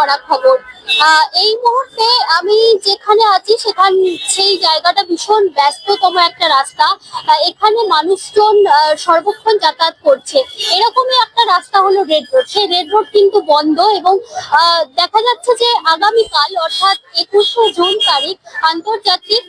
করা খবর। এই মুহূর্তে আমি যেখানে আছি সেই জায়গাটা ভীষণ ব্যস্ততম একটা রাস্তা। এখানে মানুষজন সর্বক্ষণ যাতায়াত করছে। এরকমই একটা রাস্তা হলো রেড রোড। সেই রেড রোড কিন্তু বন্ধ এবং দেখা যাচ্ছে যে আগামীকাল অর্থাৎ 21শে জুন তারিখ আন্তর্জাতিক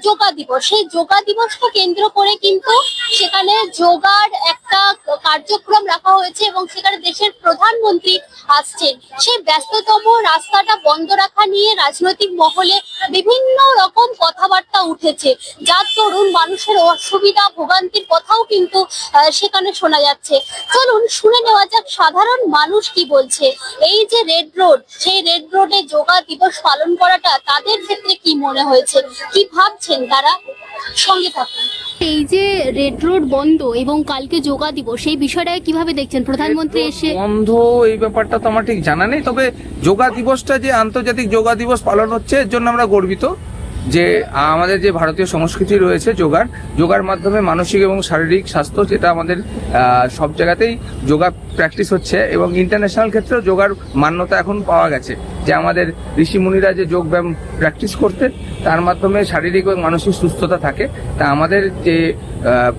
যোগা দিবস। সেই যোগা দিবসকে কেন্দ্র করে কিন্তু সেখানে যোগার একটা কার্যক্রম রাখা হয়েছে এবং সেখানে দেশের প্রধানমন্ত্রী আসছেন। সেই ব্যস্ততম রাস্তাটা বন্ধ রাখা নিয়ে রাজনৈতিক মহলে বিভিন্ন রকম কথাবার্তা উঠেছে, যার দরুন মানুষের অসুবিধা ভোগান্তির কথাও কিন্তু সেখানে শোনা যাচ্ছে। চলুন শুনে নেওয়া যাক সাধারণ মানুষ কি বলছে। এই যে রেড রোড, সেই রেড রোডে যোগা দিবস পালন করাটা তাদের ক্ষেত্রে কি মনে হয়েছে, কি ভাবছেন তারা, সঙ্গে থাকুন। এই যে রেড রোড বন্ধ এবং কালকে যোগা দিবস, এই বিষয়টাকে কিভাবে দেখছেন? প্রধানমন্ত্রী এসে বন্ধ এই ব্যাপারটা তো আমার ঠিক জানা নেই, তবে যোগা দিবসটা যে আন্তর্জাতিক যোগা দিবস পালন হচ্ছে এর জন্য আমরা গর্বিত যে আমাদের যে ভারতীয় সংস্কৃতি রয়েছে যোগার মাধ্যমে মানসিক এবং শারীরিক স্বাস্থ্য, যেটা আমাদের সব জায়গাতেই যোগা প্র্যাকটিস হচ্ছে এবং ইন্টারন্যাশনাল ক্ষেত্রেও যোগার মান্যতা এখন পাওয়া গেছে যে আমাদের ঋষিমুনিরা যে যোগ ব্যায়াম প্র্যাকটিস করতেন তার মাধ্যমে শারীরিক এবং মানসিক সুস্থতা থাকে। তা আমাদের যে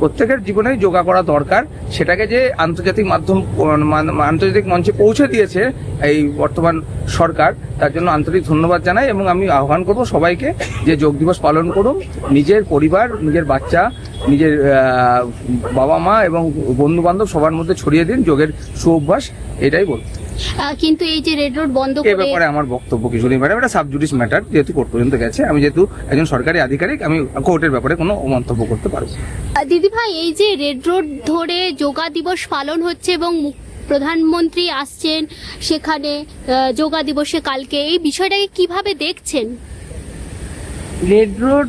প্রত্যেকের জীবনেই যোগা করা দরকার, সেটাকে যে আন্তর্জাতিক মঞ্চে পৌঁছে দিয়েছে এই বর্তমান সরকার, তার জন্য আন্তরিক ধন্যবাদ জানাই এবং আমি আহ্বান করব সবাইকে যে যোগ দিবস পালন করুন, নিজের পরিবার, নিজের বাচ্চা, নিজের বাবা মা এবং বন্ধু বান্ধব সবার মধ্যে ছড়িয়ে দিন যোগের সুঅভ্যাস, এটাই বলবো। কিন্তু এই যে রেড রোড বন্ধ করে, এই ব্যাপারে আমার বক্তব্য কিছু নেই ম্যাডাম, এটা সাবজুডিস ম্যাটার, যেহেতু কোর্ট পর্যন্ত গেছে। আমি যেহেতু একজন সরকারি আধিকারিক, আমি কোর্টের ব্যাপারে কোনো মন্তব্য করতে পারবো। দিদি ভাই, এই যে রেড রোড ধরে যোগা দিবস পালন হচ্ছে এবং প্রধানমন্ত্রী আসছেন সেখানে যোগা দিবসে কালকে, এই বিষয়টাকে কিভাবে দেখছেন? রেড রোড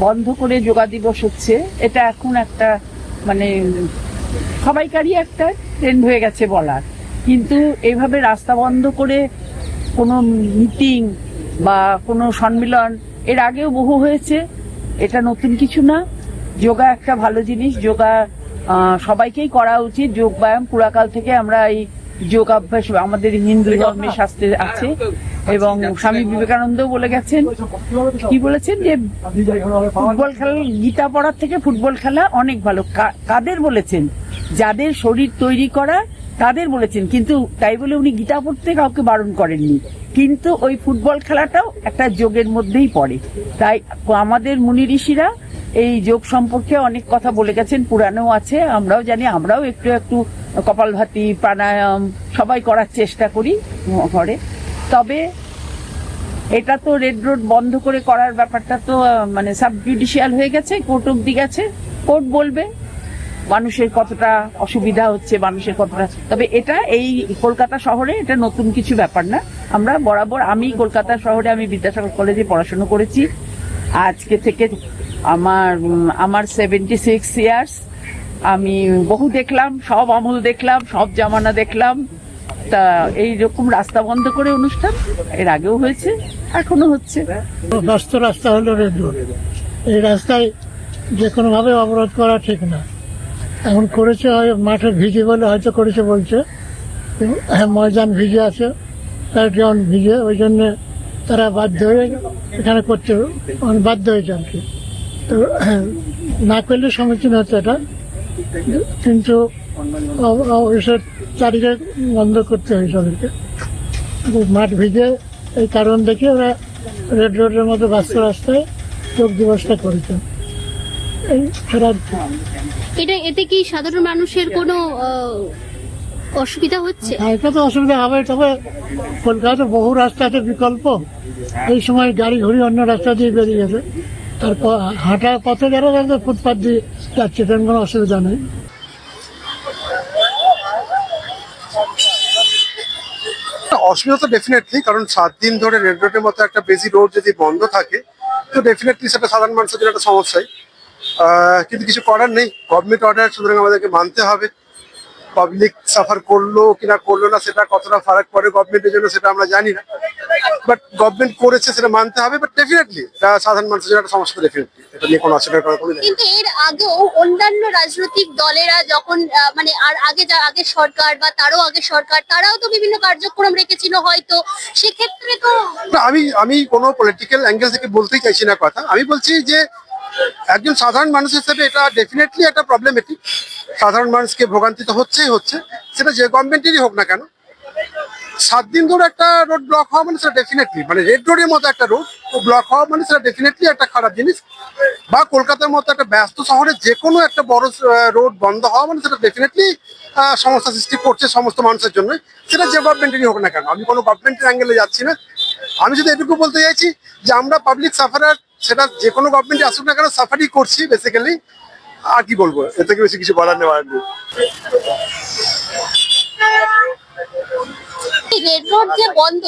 বন্ধ করে যোগা দিবস হচ্ছে, এটা এখন একটা মানে সবাইকারই একটা ট্রেন্ড হয়ে গেছে বলার, কিন্তু এইভাবে রাস্তা বন্ধ করে কোনো মিটিং বা কোনো সম্মেলন এর আগেও বহু হয়েছে, এটা নতুন কিছু না। যোগা একটা ভালো জিনিস, যোগা সবাইকেই করা উচিত। যোগ ব্যায়াম পুরাকাল থেকে আমরা এই যোগাভ্যাস আমাদের হিন্দু ধর্মের শাস্ত্রে আছে এবং স্বামী বিবেকানন্দ বলে গেছেন, কি বলেছেন যে ফুটবল খেলা, গীতা পড়ার থেকে ফুটবল খেলা অনেক ভালো। কাদের বলেছেন? যাদের শরীর তৈরি করা তাদের বলেছেন, কিন্তু তাই বলে উনি গীতা পড়তে কাউকে বারণ করেননি। কিন্তু ওই ফুটবল খেলাটাও একটা যোগের মধ্যেই পড়ে। তাই আমাদের মুনি ঋষিরা এই যোগ সম্পর্কে অনেক কথা বলে গেছেন, পুরাণেও আছে, আমরাও জানি, আমরাও একটু একটু কপালভাতি, প্রাণায়াম সবাই করার চেষ্টা করি ঘরে। তবে এটা তো রেড রোড বন্ধ করে করার ব্যাপারটা তো মানে সাব জুডিশিয়াল হয়ে গেছে, কোর্ট অব্দি গেছে, কোর্ট বলবে মানুষের কতটা অসুবিধা হচ্ছে, মানুষের কতটা। তবে এটা এই কলকাতা শহরে এটা নতুন কিছু ব্যাপার না। আমরা বরাবর, আমি কলকাতা শহরে আমি বিদ্যাসাগর কলেজে পড়াশোনা করেছি। আজকে থেকে আমার 76 ইয়ার্স। আমি বহু দেখলাম, সব আমল দেখলাম, সব জামানা দেখলাম। তা এইরকম রাস্তা বন্ধ করে অনুষ্ঠান এর আগেও হয়েছে, এখনো হচ্ছে। ব্যস্ত রাস্তা হলো রেড রোড। এই রাস্তায় যে কোনো ভাবে অবরোধ করা ঠিক না। এখন করেছে মাঠে ভিজে বলে হয়তো করেছে বলছে, ময়দান ভিজে আছে, গ্রাউন্ড ভিজে, ওই জন্য তারা বাধ্য হয়ে এখানে করতে বাধ্য হয়েছে আর কি। তো না করলে সম্মুখীন হতো এটা, কিন্তু অবশ্যই চারিদিকে বন্ধ করতে হয়েছে ওদেরকে। মাঠ ভিজে এই কারণ দেখে ওরা রেড রোডের মতো ব্যস্ত রাস্তায় যোগ দিবসটা করেছেন। এতে কি সাধারণ মানুষের কোনো অসুবিধা হচ্ছে? এটা তো অসুবিধা হবে, তবে কলকাতাতে বহু রাস্তা আছে বিকল্প। এই সময় গাড়ি ঘুরি অন্য রাস্তা দিয়ে বেরিয়ে গেছে, তারপর হাঁটা পথে যারা যাচ্ছে ফুটপাথ দিয়ে যাচ্ছে, তেমন কোনো অসুবিধা নেই। অসুবিধা তো ডেফিনেটলি, কারণ 7 দিন ধরে রেড রোডের মতো একটা বেজি রোড যদি বন্ধ থাকে তো ডেফিনেটলি সেটা সাধারণ মানুষের জন্য একটা সমস্যাই। কিন্তু কিছু করার নেই, গভর্নমেন্ট অর্ডার, সুতরাং আমাদেরকে মানতে হবে। পাবলিক সাফার করলো কিনা করলো না, সেটা কতটা ফারাক পড়ে গভর্নমেন্টের জন্য সেটা আমরা জানি না। বাট গভর্নমেন্ট করেছে সেটা মানতে হবে, বাট ডেফিনেটলি সাধারণ মানুষের জন্য একটা সমস্যা, ডেফিনেটলি এটা নিয়ে কোনো অস্বীকার করার কোনো নেই। কিন্তু এর আগেও অন্যান্য রাজনৈতিক দলেরা যখন মানে আর আগের সরকার বা তারও আগে সরকার, তারাও তো বিভিন্ন কার্যক্রম রেখেছিল, হয়তো সেক্ষেত্রে তো না, আমি কোনো পলিটিক্যাল অ্যাঙ্গেল থেকে বলতেই চাইছি না কথা। আমি বলছি যে একজন সাধারণ মানুষ হিসেবে এটা ডেফিনেটলি একটা প্রবলেমেটিক। সাধারণ মানুষকে ভোগান্তি তো হচ্ছে, সেটা যে গভর্নমেন্টেরই হোক না কেন। 7 দিন ধরে একটা রোড ব্লক হওয়া মানে সেটা ডেফিনেটলি, মানে রেড রোডের মতো একটা রোড ব্লক হওয়া মানে সেটা ডেফিনেটলি একটা খারাপ জিনিস। বা কলকাতার মতো একটা ব্যস্ত শহরে যে কোনো একটা বড় রোড বন্ধ হওয়া মানে সেটা ডেফিনেটলি সমস্যা সৃষ্টি করছে সমস্ত মানুষের জন্য, সেটা যে গভর্নমেন্টেরই হোক না কেন। আমি কোনো গভর্নমেন্টের অ্যাঙ্গেলে যাচ্ছি না। আমি শুধু এটুকু বলতে চাইছি যে আমরা পাবলিক সাফারার, সেটা যে কোনো গভর্নমেন্টে আসুক না কেন, সাফারই করছি বেসিক্যালি। আর কি বলবো, এর থেকে বেশি কিছু বলার নেওয়ার নেই। রেড রোড যে বন্ধ,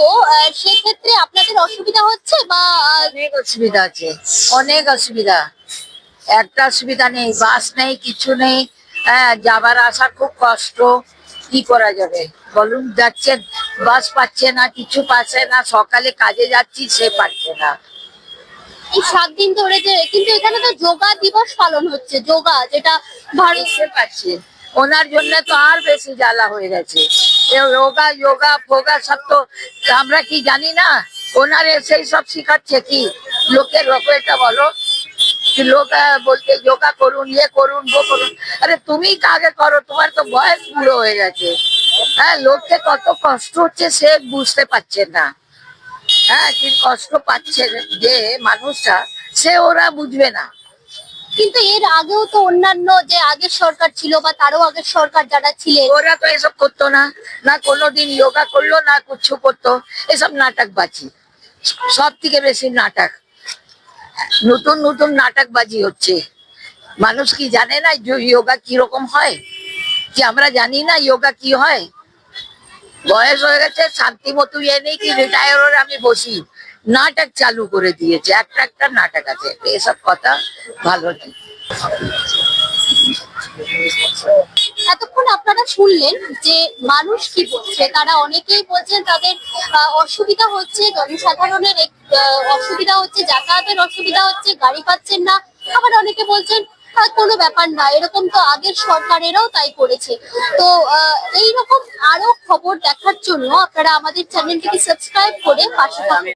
সেক্ষেত্রে আপনাদের অসুবিধা হচ্ছে বা অনেক অসুবিধা আছে, অনেক অসুবিধা। একটা অসুবিধা নেই, বাস নেই, কিছু নেই। হ্যাঁ, যাবার আসার খুব কষ্ট। কি করা যাবে বলুন? যাচ্ছেন, বাস পাচ্ছে না, কিছু পাচ্ছে না। সকালে কাজে যাচ্ছি, সে পাচ্ছে না। এই 7 দিন ধরে যে, কিন্তু এখানে তো যোগা দিবস পালন হচ্ছে, যোগা যেটা ভারত সে পাচ্ছে, ওনার জন্য তো আর বেশি জ্বালা হয়ে গেছে। যোগা যোগা ফোগা সব তো আমরা কি জানি না? ওনারে সেই সব শিখাচ্ছে কি লোকের এটা বলো कि लोग बोलते योगा করুন, ইয়ে করুন, वो করুন। আরে তুমি আগে করো, তোমার তো বয়স বুড়ো হয়ে গেছে। হ্যাঁ, লোককে কত কষ্ট হচ্ছে সে বুঝতে পারছে না। হ্যাঁ, কি কষ্ট পাচ্ছে যে মানুষটা, সে ওরা বুঝবে না। কিন্তু এর আগেও তো অন্যান্য যে আগের সরকার ছিল বা তারও আগের সরকার যারা ছিলেন, ওরা তো এসব করতো না, না কোনোদিন যোগা করলো, না কিছু করতো। এসব নাটকবাজি, সব থেকে বেশি নাটক, নতুন নতুন নাটকবাজি হচ্ছে। মানুষ কি জানে না যোগা কিরকম হয়? কি আমরা জানি না যোগা কি হয়? বয়স হয়ে গেছে, শান্তি মতো ইয়ে নেই কি রিটায়ার হয়ে আমি বসি। নাটক চালু করে দিয়েছে, একটা নাটক আছে। এসব কথা ভালো নেই। এতক্ষণ আপনারা শুনলেন যে মানুষ কি বলছে। তারা অনেকেই বলছেন তাদের অসুবিধা হচ্ছে, জনসাধারণের অসুবিধা হচ্ছে, যাতায়াতের অসুবিধা হচ্ছে, গাড়ি পাচ্ছেন না। আবার অনেকে বলছেন কোনো ব্যাপার না, এরকম তো আগের সরকারেরাও তাই করেছে। তো এইরকম আরো খবর দেখার জন্য আপনারা আমাদের চ্যানেলটিকে সাবস্ক্রাইব করে পাশে থাকুন।